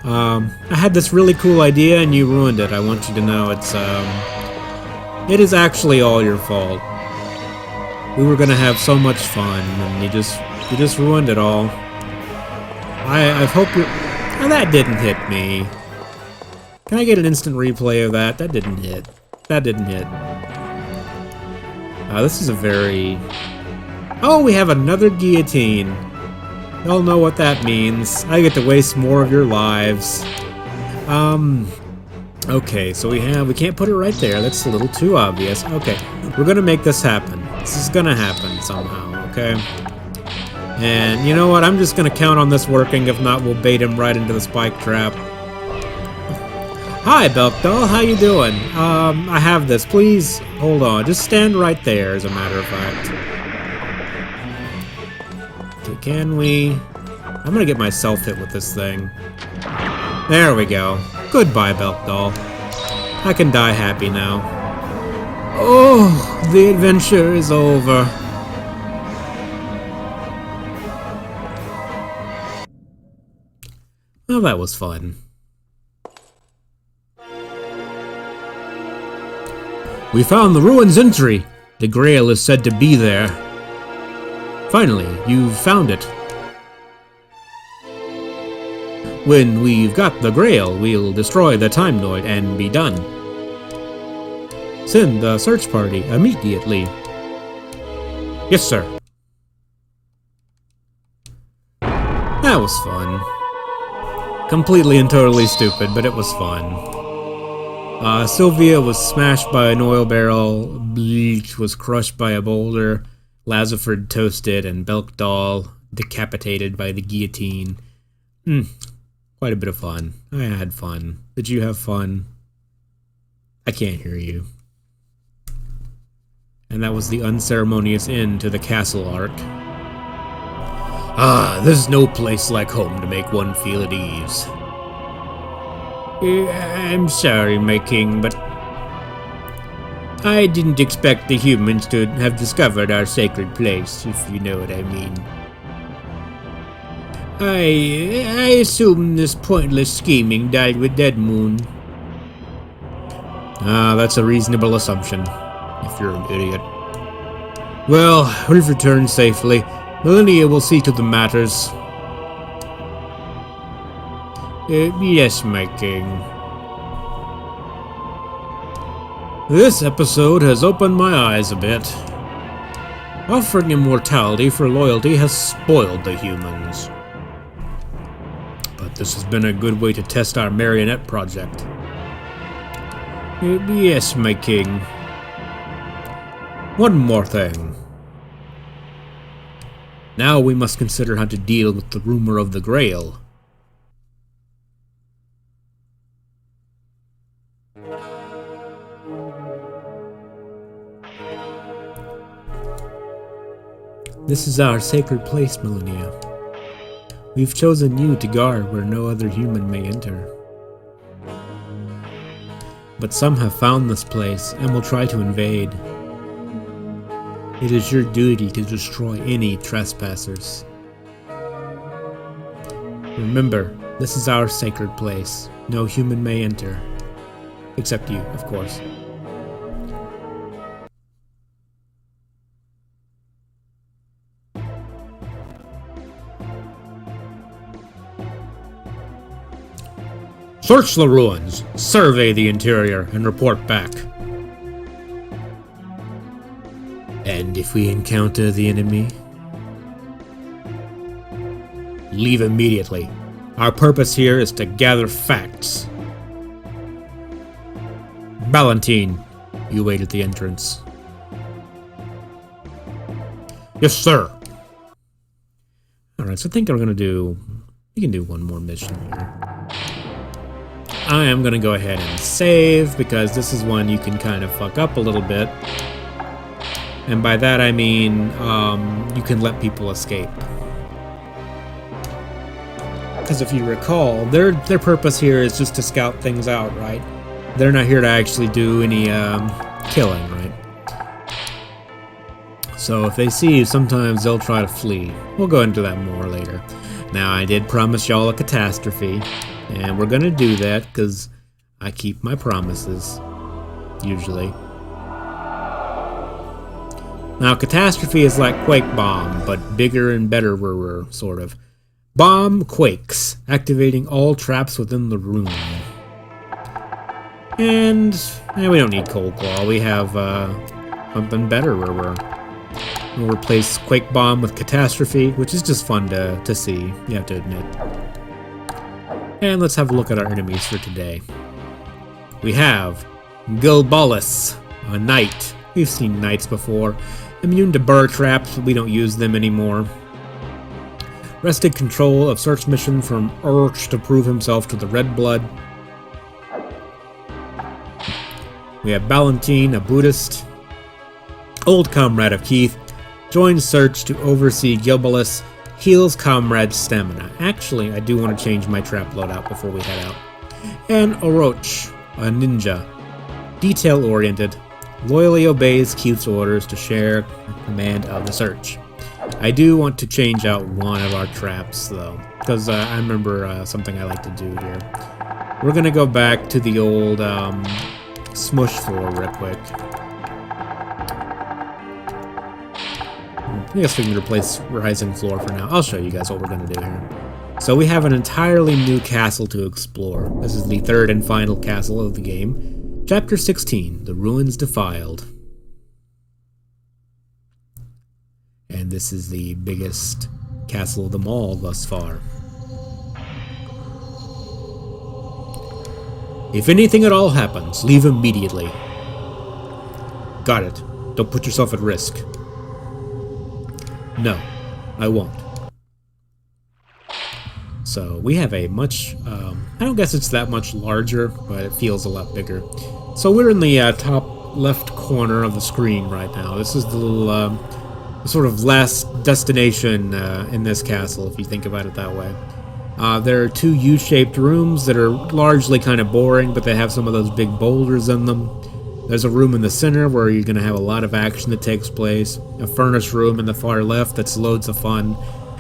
I had this really cool idea and you ruined it. I want you to know it is actually all your fault. We were gonna have so much fun and you just ruined it all. I hope you... Oh, that didn't hit me. Can I get an instant replay of that? That didn't hit. That didn't hit. This is a very... Oh, we have another guillotine. Y'all know what that means. I get to waste more of your lives. Okay, so we can't put it right there. That's a little too obvious. Okay, we're gonna make this happen. This is gonna happen somehow, okay? And you know what? I'm just gonna count on this working. If not, we'll bait him right into the spike trap. Hi, Belkdoll. How you doing? I have this. Please, hold on. Just stand right there, as a matter of fact. Okay, can we... I'm gonna get myself hit with this thing. There we go. Goodbye, Belkdoll. I can die happy now. Oh, the adventure is over. Well, that was fun. We found the ruins entry. The Grail is said to be there. Finally, you've found it. When we've got the Grail, we'll destroy the Time Noid and be done. Send the search party immediately. Yes, sir. That was fun. Completely and totally stupid, but it was fun. Sylvia was smashed by an oil barrel, Bleach was crushed by a boulder, Lazaford toasted, and Belkdal decapitated by the guillotine. Quite a bit of fun. I had fun. Did you have fun? I can't hear you. And that was the unceremonious end to the castle arc. There's no place like home to make one feel at ease. I'm sorry, my king, but I didn't expect the humans to have discovered our sacred place, if you know what I mean. I assume this pointless scheming died with Dead Moon. That's a reasonable assumption, if you're an idiot. Well, we've returned safely. Millennia will see to the matters. Yes, my king. This episode has opened my eyes a bit. Offering immortality for loyalty has spoiled the humans. But this has been a good way to test our marionette project. Yes, my king. One more thing. Now we must consider how to deal with the rumor of the Grail. This is our sacred place, Millennia. We've chosen you to guard where no other human may enter. But some have found this place and will try to invade. It is your duty to destroy any trespassers. Remember, this is our sacred place. No human may enter. Except you, of course. Search the ruins, survey the interior, and report back. And if we encounter the enemy, leave immediately. Our purpose here is to gather facts. Ballantine, you wait at the entrance. Yes, sir. Alright, so I think we can do one more mission here. I am gonna go ahead and save, because this is one you can kind of fuck up a little bit. And by that I mean, you can let people escape. Because if you recall, their purpose here is just to scout things out, right? They're not here to actually do any killing, right? So if they see you, sometimes they'll try to flee. We'll go into that more later. Now, I did promise y'all a catastrophe, and we're gonna do that because I keep my promises, usually. Now, catastrophe is like Quake Bomb, but bigger and better, sort of. Bomb quakes, activating all traps within the room. And we don't need Cold Claw. We have something better we'll replace Quake Bomb with Catastrophe, which is just fun to see, you have to admit. And let's have a look at our enemies for today. We have Gilbolas, a knight. We've seen knights before. Immune to burr traps, but we don't use them anymore. Wrested control of search mission from Urch to prove himself to the Red Blood. We have Ballantine, a Buddhist. Old comrade of Keith. Joins search to oversee Gilbolas. Heals comrade's stamina. Actually, I do want to change my trap loadout before we head out. And Oroch, a ninja. Detail-oriented. Loyally obeys Keith's orders to share command of the search. I do want to change out one of our traps, though, because I remember something I like to do here. We're going to go back to the old smush floor real quick. I guess we can replace Rising Floor for now. I'll show you guys what we're going to do here. So we have an entirely new castle to explore. This is the third and final castle of the game. Chapter 16, The Ruins Defiled. And this is the biggest castle of them all thus far. If anything at all happens, leave immediately. Got it. Don't put yourself at risk. No, I won't. So we have a much, I don't guess it's that much larger, but it feels a lot bigger. So we're in the top left corner of the screen right now. This is the little, sort of last destination in this castle, if you think about it that way. There are two U-shaped rooms that are largely kind of boring, but they have some of those big boulders in them. There's a room in the center where you're going to have a lot of action that takes place. A furnace room in the far left that's loads of fun.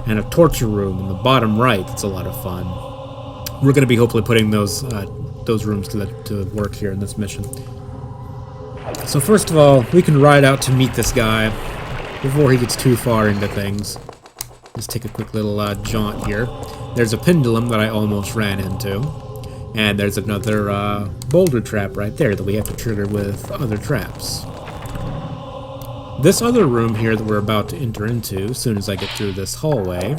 And a torture room in the bottom right that's a lot of fun. We're going to be hopefully putting those rooms to work here in this mission. So first of all, we can ride out to meet this guy before he gets too far into things. Just take a quick little jaunt here. There's a pendulum that I almost ran into. And there's another boulder trap right there that we have to trigger with other traps. This other room here that we're about to enter into, as soon as I get through this hallway,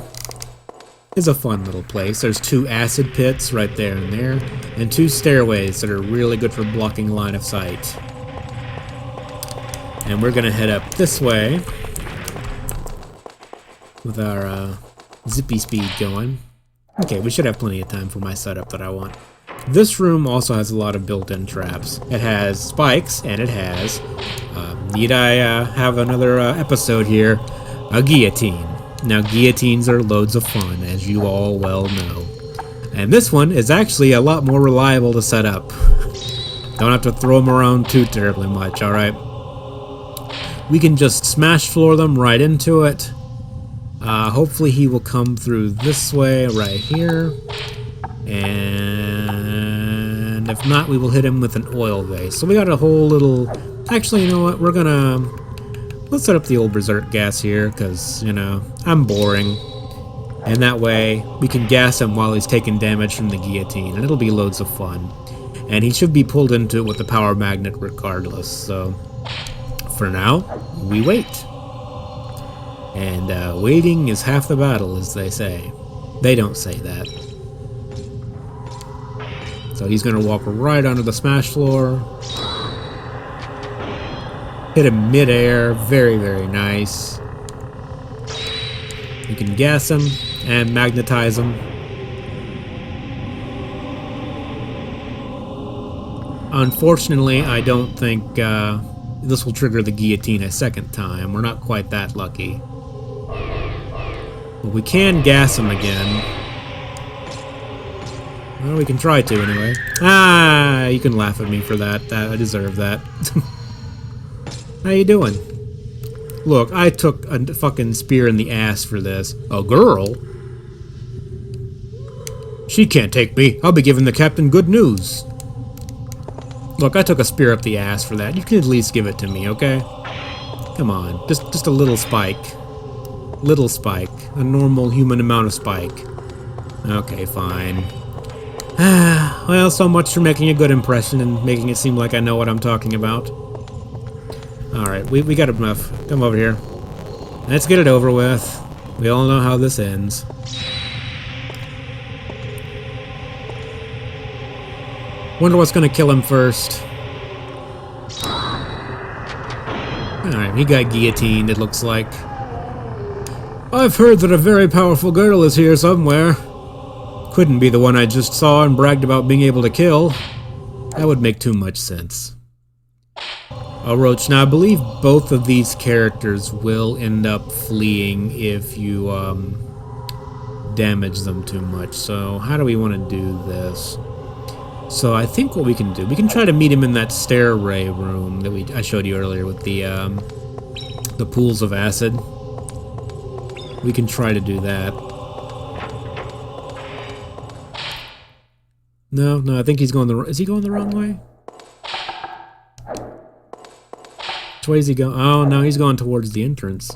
is a fun little place. There's two acid pits right there and there, and two stairways that are really good for blocking line of sight. And we're gonna head up this way with our zippy speed going. Okay, we should have plenty of time for my setup that I want. This room also has a lot of built-in traps. It has spikes, and it has, need I have another episode here, a guillotine. Now, guillotines are loads of fun, as you all well know. And this one is actually a lot more reliable to set up. Don't have to throw them around too terribly much, alright? We can just smash floor them right into it. Hopefully he will come through this way, right here. And if not, we will hit him with an oil vase. So we got a whole little... Actually, you know what? We're gonna... Let's set up the old berserk gas here, because, you know, I'm boring. And that way, we can gas him while he's taking damage from the guillotine, and it'll be loads of fun. And he should be pulled into it with the power magnet regardless, so... For now, we wait. And waiting is half the battle, as they say. They don't say that. So he's going to walk right onto the smash floor. Hit him mid-air. Very, very nice. You can gas him and magnetize him. Unfortunately, I don't think this will trigger the guillotine a second time. We're not quite that lucky. But we can gas him again. Well, we can try to, anyway. Ah, you can laugh at me for that. I deserve that. How you doing? Look, I took a fucking spear in the ass for this. A girl? She can't take me. I'll be giving the captain good news. Look, I took a spear up the ass for that. You can at least give it to me, okay? Come on. Just a little spike. Little spike. A normal human amount of spike. Okay, fine. Well, so much for making a good impression and making it seem like I know what I'm talking about. Alright, we got enough. Come over here. Let's get it over with. We all know how this ends. Wonder what's gonna kill him first. Alright, he got guillotined, it looks like. I've heard that a very powerful girl is here somewhere. Couldn't be the one I just saw and bragged about being able to kill. That would make too much sense. Oh, Roach, now I believe both of these characters will end up fleeing if you damage them too much. So how do we want to do this? So I think what we can do, we can try to meet him in that stairway room that I showed you earlier with the pools of acid. We can try to do that. No, I think he's going is he going the wrong way? Which way is he going? Oh, no, he's going towards the entrance.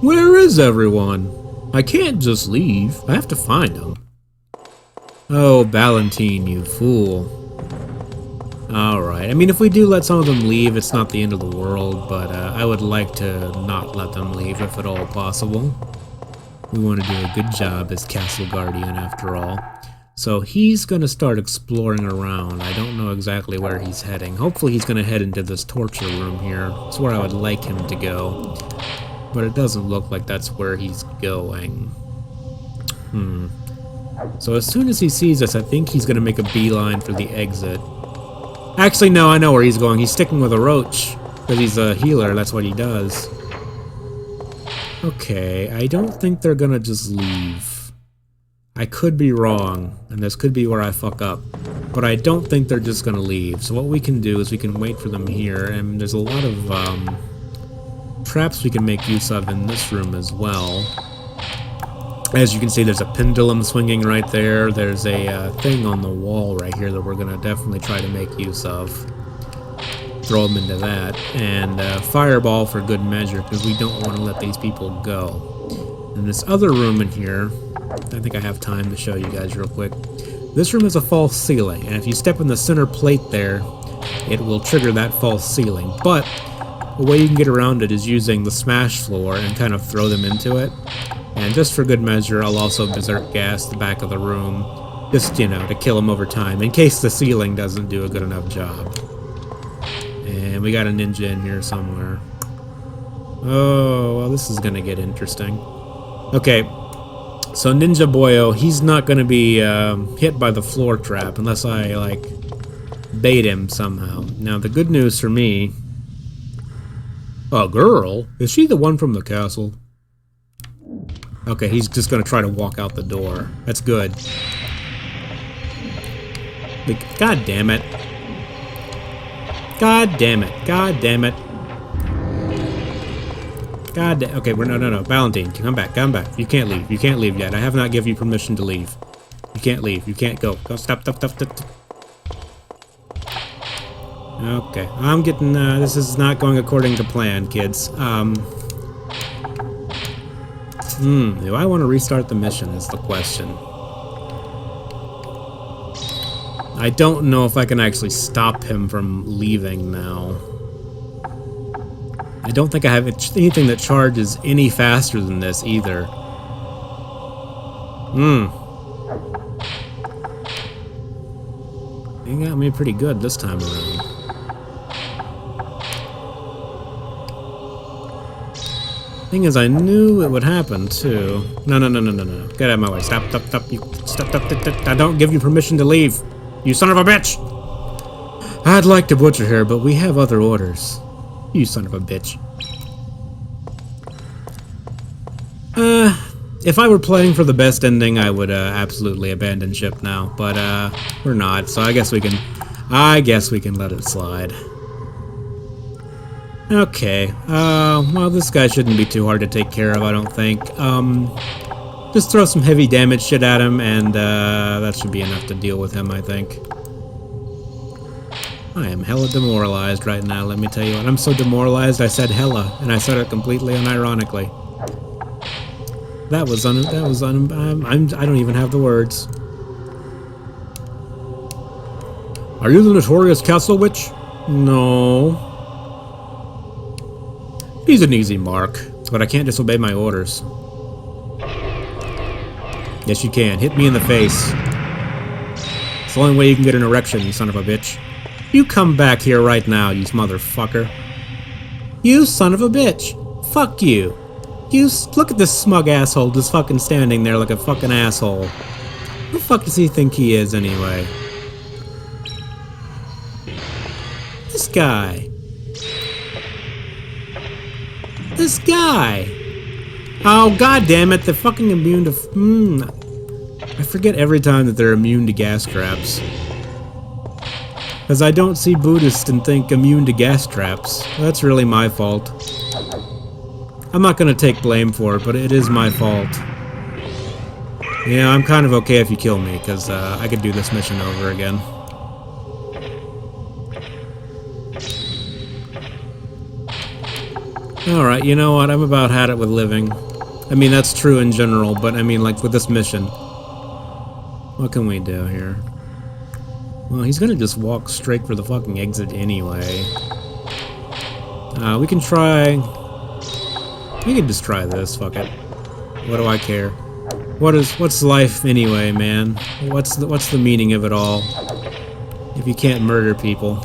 Where is everyone? I can't just leave. I have to find them. Oh, Ballantine, you fool. Alright, I mean, if we do let some of them leave, it's not the end of the world, but I would like to not let them leave if at all possible. We want to do a good job as Castle Guardian after all. So he's going to start exploring around. I don't know exactly where he's heading. Hopefully he's going to head into this torture room here. It's where I would like him to go. But it doesn't look like that's where he's going. So as soon as he sees us, I think he's going to make a beeline for the exit. Actually, no, I know where he's going. He's sticking with a roach. Because he's a healer, that's what he does. Okay, I don't think they're going to just leave. I could be wrong, and this could be where I fuck up, but I don't think they're just gonna leave. So what we can do is we can wait for them here, and there's a lot of traps we can make use of in this room as well. As you can see, there's a pendulum swinging right there. There's a thing on the wall right here that we're gonna definitely try to make use of. Throw them into that, and fireball for good measure, because we don't want to let these people go. In this other room in here, I think I have time to show you guys real quick. This room is a false ceiling, and if you step in the center plate there, it will trigger that false ceiling. But the way you can get around it is using the smash floor and kind of throw them into it. And just for good measure, I'll also berserk gas the back of the room, just, you know, to kill them over time, in case the ceiling doesn't do a good enough job. And we got a ninja in here somewhere. Oh, well, this is gonna get interesting. Okay. So Ninja Boyo, he's not going to be hit by the floor trap unless I, like, bait him somehow. Now, the good news for me... A girl? Is she the one from the castle? Okay, he's just going to try to walk out the door. That's good. Like, God damn it. God damn it. God damn it. God damn. Okay, no. Valentine, come back. You can't leave. You can't leave yet. I have not given you permission to leave. You can't leave. You can't go. Go, stop. Okay, I'm getting, this is not going according to plan, kids. Do I want to restart the mission is the question. I don't know if I can actually stop him from leaving now. I don't think I have anything that charges any faster than this either. He got me pretty good this time around. Thing is, I knew it would happen too. No. Get out of my way. Stop. You stop. I don't give you permission to leave. You son of a bitch! I'd like to butcher her, but we have other orders. You son of a bitch. If I were playing for the best ending, I would absolutely abandon ship now, but we're not, so I guess we can let it slide. Okay, well, this guy shouldn't be too hard to take care of, I don't think. Just throw some heavy damage shit at him, and that should be enough to deal with him, I think. I am hella demoralized right now, let me tell you what. I'm so demoralized I said hella, and I said it completely unironically. I don't even have the words. Are you the notorious castle witch? No. He's an easy mark, but I can't disobey my orders. Yes, you can. Hit me in the face. It's the only way you can get an erection, you son of a bitch. You come back here right now, you motherfucker. You son of a bitch. Fuck you. Look at this smug asshole just fucking standing there like a fucking asshole. Who the fuck does he think he is, anyway? This guy. Oh, god damn it, they're fucking immune to... I forget every time that they're immune to gas traps. Because I don't see Buddhists and think immune to gas traps. That's really my fault. I'm not gonna take blame for it, but it is my fault. Yeah, I'm kind of okay if you kill me, because I could do this mission over again. Alright, you know what? I'm about had it with living. I mean, that's true in general, but I mean, like, with this mission. What can we do here? Well, he's gonna just walk straight for the fucking exit anyway. We can try... We can just try this, fuck it. What do I care? What's life anyway, man? What's the meaning of it all? If you can't murder people.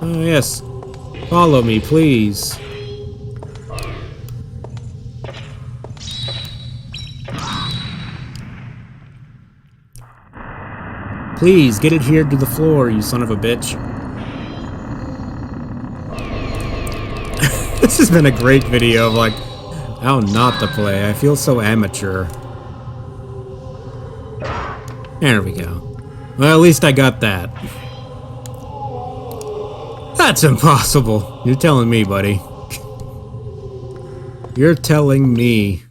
Oh yes. Follow me, please. Please, get it here to the floor, you son of a bitch. This has been a great video of, like, how not to play. I feel so amateur. There we go. Well, at least I got that. That's impossible. You're telling me, buddy. You're telling me.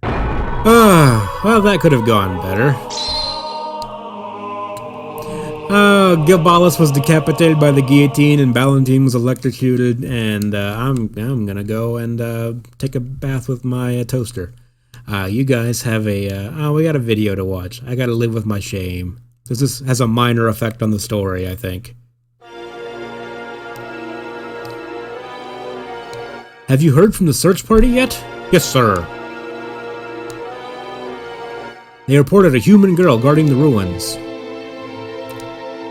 Ah, well, that could have gone better. Gilbalis was decapitated by the guillotine, and Valentine was electrocuted, and I'm gonna go and take a bath with my toaster. You guys have a we got a video to watch. I gotta live with my shame. This has a minor effect on the story, I think. Have you heard from the search party yet? Yes, sir. They reported a human girl guarding the ruins.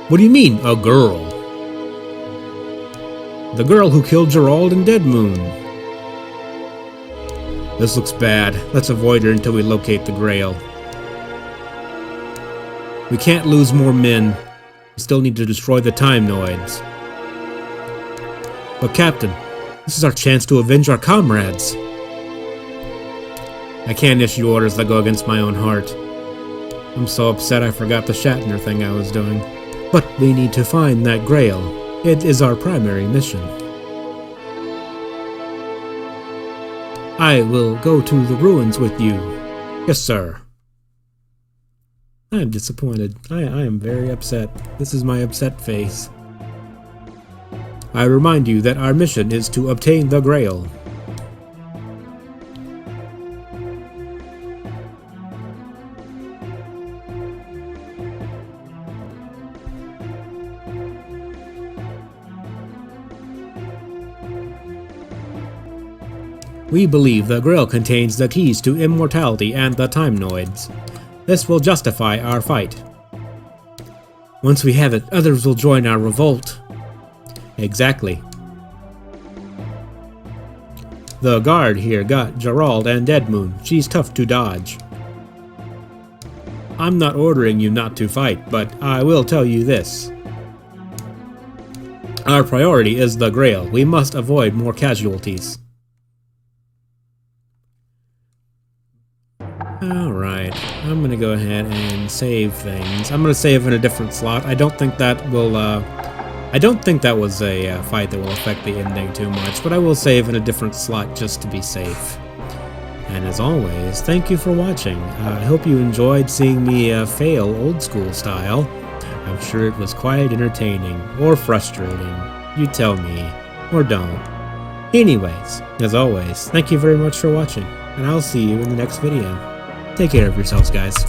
What do you mean, a girl? The girl who killed Gerald and Dead Moon. This looks bad. Let's avoid her until we locate the Grail. We can't lose more men. We still need to destroy the Time Noids. But Captain, this is our chance to avenge our comrades. I can't issue orders that go against my own heart. I'm so upset I forgot the Shatner thing I was doing. But we need to find that Grail. It is our primary mission. I will go to the ruins with you. Yes, sir. I am disappointed. I am very upset. This is my upset face. I remind you that our mission is to obtain the Grail. We believe the Grail contains the keys to immortality and the Time Noids. This will justify our fight. Once we have it, others will join our revolt. Exactly. The guard here got Gerald and Dead Moon. She's tough to dodge. I'm not ordering you not to fight, but I will tell you this. Our priority is the Grail. We must avoid more casualties. Alright, I'm gonna go ahead and save things. I'm gonna save in a different slot. I don't think that will, I don't think that was a fight that will affect the ending too much, but I will save in a different slot just to be safe. And as always, thank you for watching. I hope you enjoyed seeing me fail old school style. I'm sure it was quite entertaining, or frustrating. You tell me, or don't. Anyways, as always, thank you very much for watching, and I'll see you in the next video. Take care of yourselves, guys.